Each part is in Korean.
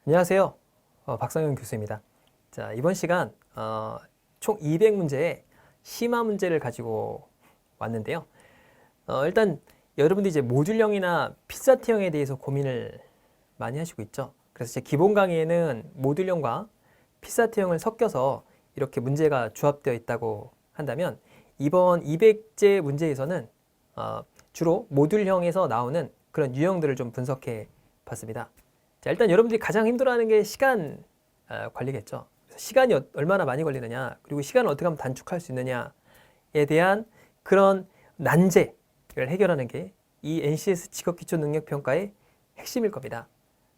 안녕하세요. 박상현 교수입니다. 자, 이번 시간 총 200문제의 심화 문제를 가지고 왔는데요. 일단 여러분들이 이제 모듈형이나 피사트형에 대해서 고민을 많이 하시고 있죠. 그래서 제 기본 강의에는 모듈형과 피사트형을 섞여서 이렇게 문제가 조합되어 있다고 한다면 이번 200제 문제에서는 주로 모듈형에서 나오는 그런 유형들을 좀 분석해 봤습니다. 자, 일단 여러분들이 가장 힘들어하는 게 시간 관리겠죠. 시간이 얼마나 많이 걸리느냐, 그리고 시간을 어떻게 하면 단축할 수 있느냐에 대한 그런 난제를 해결하는 게 이 NCS 직업기초능력평가의 핵심일 겁니다.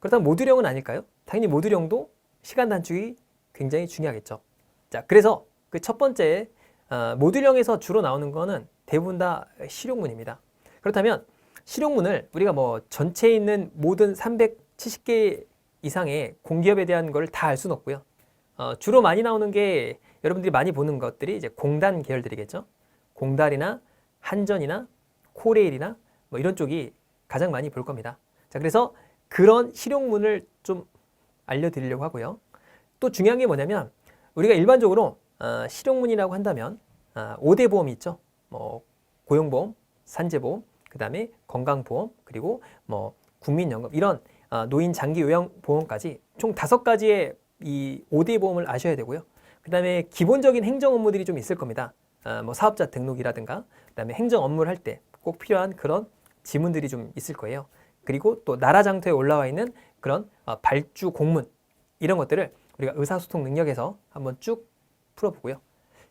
그렇다면 모듈형은 아닐까요? 당연히 모듈형도 시간 단축이 굉장히 중요하겠죠. 자, 그래서 그 첫 번째 모듈형에서 주로 나오는 거는 대부분 다 실용문입니다. 그렇다면 실용문을 우리가 뭐 전체에 있는 모든 370개 이상의 공기업에 대한 걸 다 알 수는 없고요. 주로 많이 나오는 게 여러분들이 많이 보는 것들이 이제 공단 계열들이겠죠. 공달이나 한전이나 코레일이나 뭐 이런 쪽이 가장 많이 볼 겁니다. 자, 그래서 그런 실용문을 좀 알려드리려고 하고요. 또 중요한 게 뭐냐면 우리가 일반적으로 실용문이라고 한다면 5대 보험이 있죠. 뭐 고용보험, 산재보험, 그 다음에 건강보험, 그리고 뭐 국민연금 이런 노인 장기 요양보험까지 총 5가지의 이 5대 보험을 아셔야 되고요. 그 다음에 기본적인 행정 업무들이 좀 있을 겁니다. 뭐 사업자 등록이라든가 그 다음에 행정 업무를 할 때 꼭 필요한 그런 지문들이 좀 있을 거예요. 그리고 또 나라 장터에 올라와 있는 그런 발주 공문 이런 것들을 우리가 의사소통 능력에서 한번 쭉 풀어보고요.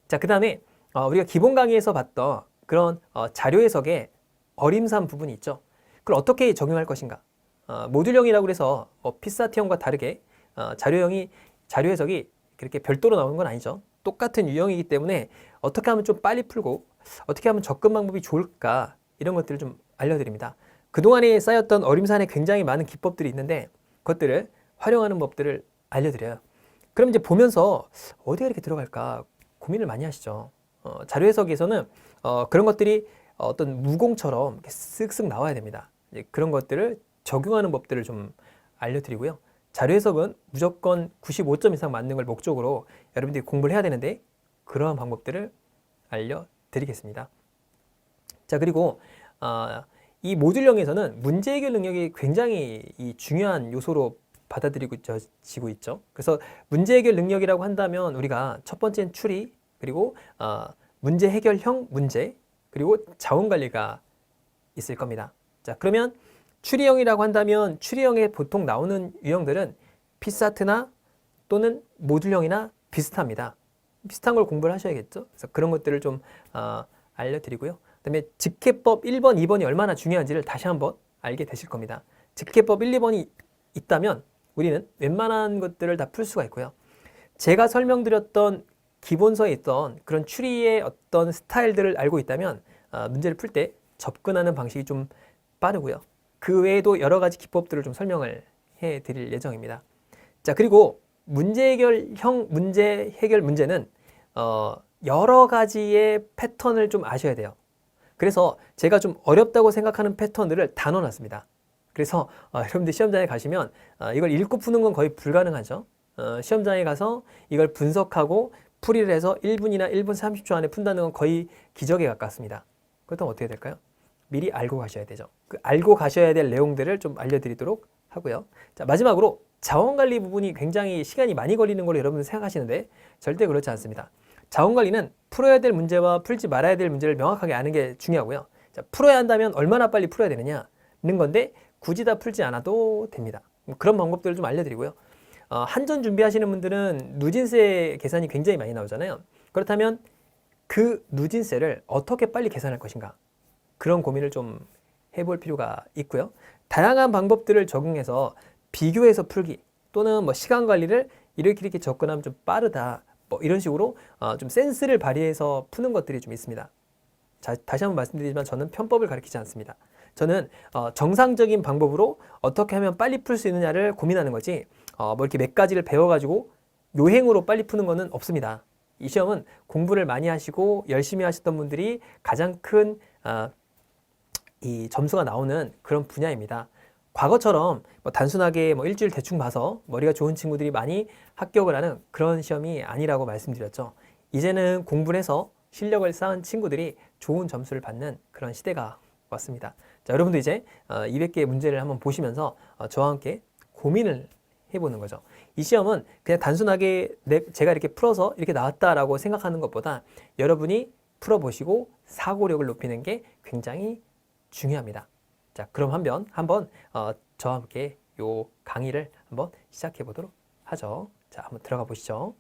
자, 그 다음에 우리가 기본 강의에서 봤던 그런 자료 해석의 어림산 부분이 있죠. 그걸 어떻게 적용할 것인가? 모듈형이라고 해서 피사트형과 다르게 자료 해석이 그렇게 별도로 나오는 건 아니죠. 똑같은 유형이기 때문에 어떻게 하면 좀 빨리 풀고 어떻게 하면 접근 방법이 좋을까 이런 것들을 좀 알려드립니다. 그동안에 쌓였던 어림산에 굉장히 많은 기법들이 있는데 그것들을 활용하는 법들을 알려드려요. 그럼 이제 보면서 어디가 이렇게 들어갈까 고민을 많이 하시죠. 자료 해석에서는 그런 것들이 어떤 무공처럼 이렇게 쓱쓱 나와야 됩니다. 이제 그런 것들을 적용하는 법들을 좀 알려드리고요. 자료 해석은 무조건 95점 이상 맞는 걸 목적으로 여러분들이 공부를 해야 되는데 그러한 방법들을 알려드리겠습니다. 자, 그리고 이 모듈형에서는 문제 해결 능력이 굉장히 이 중요한 요소로 받아들이고 있죠. 그래서 문제 해결 능력이라고 한다면 우리가 첫 번째는 추리, 그리고 문제 해결형 문제, 그리고 자원 관리가 있을 겁니다. 자, 그러면 추리형이라고 한다면 추리형에 보통 나오는 유형들은 피사트나 또는 모듈형이나 비슷합니다. 비슷한 걸 공부를 하셔야겠죠. 그래서 그런 것들을 좀 알려드리고요. 그다음에 직해법 1번, 2번이 얼마나 중요한지를 다시 한번 알게 되실 겁니다. 직해법 1, 2번이 있다면 우리는 웬만한 것들을 다 풀 수가 있고요. 제가 설명드렸던 기본서에 있던 그런 추리의 어떤 스타일들을 알고 있다면 문제를 풀 때 접근하는 방식이 좀 빠르고요. 그 외에도 여러 가지 기법들을 좀 설명을 해드릴 예정입니다. 자, 그리고 문제 해결 문제는 여러 가지의 패턴을 좀 아셔야 돼요. 그래서 제가 좀 어렵다고 생각하는 패턴들을 다 넣어놨습니다. 그래서 여러분들 시험장에 가시면 이걸 읽고 푸는 건 거의 불가능하죠. 시험장에 가서 이걸 분석하고 풀이를 해서 1분이나 1분 30초 안에 푼다는 건 거의 기적에 가깝습니다. 그렇다면 어떻게 될까요? 미리 알고 가셔야 되죠. 그 알고 가셔야 될 내용들을 좀 알려드리도록 하고요. 자, 마지막으로 자원관리 부분이 굉장히 시간이 많이 걸리는 걸로 여러분들 생각하시는데 절대 그렇지 않습니다. 자원관리는 풀어야 될 문제와 풀지 말아야 될 문제를 명확하게 아는 게 중요하고요. 자, 풀어야 한다면 얼마나 빨리 풀어야 되느냐는 건데 굳이 다 풀지 않아도 됩니다. 그런 방법들을 좀 알려드리고요. 한전 준비하시는 분들은 누진세 계산이 굉장히 많이 나오잖아요. 그렇다면 그 누진세를 어떻게 빨리 계산할 것인가 그런 고민을 좀 해볼 필요가 있고요. 다양한 방법들을 적용해서 비교해서 풀기 또는 뭐 시간 관리를 이렇게 접근하면 좀 빠르다 뭐 이런 식으로 좀 센스를 발휘해서 푸는 것들이 좀 있습니다. 자, 다시 한번 말씀드리지만 저는 편법을 가르치지 않습니다. 저는 정상적인 방법으로 어떻게 하면 빨리 풀 수 있느냐를 고민하는 거지 뭐 이렇게 몇 가지를 배워가지고 요행으로 빨리 푸는 거는 없습니다. 이 시험은 공부를 많이 하시고 열심히 하셨던 분들이 가장 큰 이 점수가 나오는 그런 분야입니다. 과거처럼 뭐 단순하게 뭐 일주일 대충 봐서 머리가 좋은 친구들이 많이 합격을 하는 그런 시험이 아니라고 말씀드렸죠. 이제는 공부를 해서 실력을 쌓은 친구들이 좋은 점수를 받는 그런 시대가 왔습니다. 자, 여러분도 이제 200개의 문제를 한번 보시면서 저와 함께 고민을 해보는 거죠. 이 시험은 그냥 단순하게 제가 이렇게 풀어서 이렇게 나왔다라고 생각하는 것보다 여러분이 풀어보시고 사고력을 높이는 게 굉장히 중요합니다. 자, 그럼 한번 저와 함께 요 강의를 한번 시작해 보도록 하죠. 자, 한번 들어가 보시죠.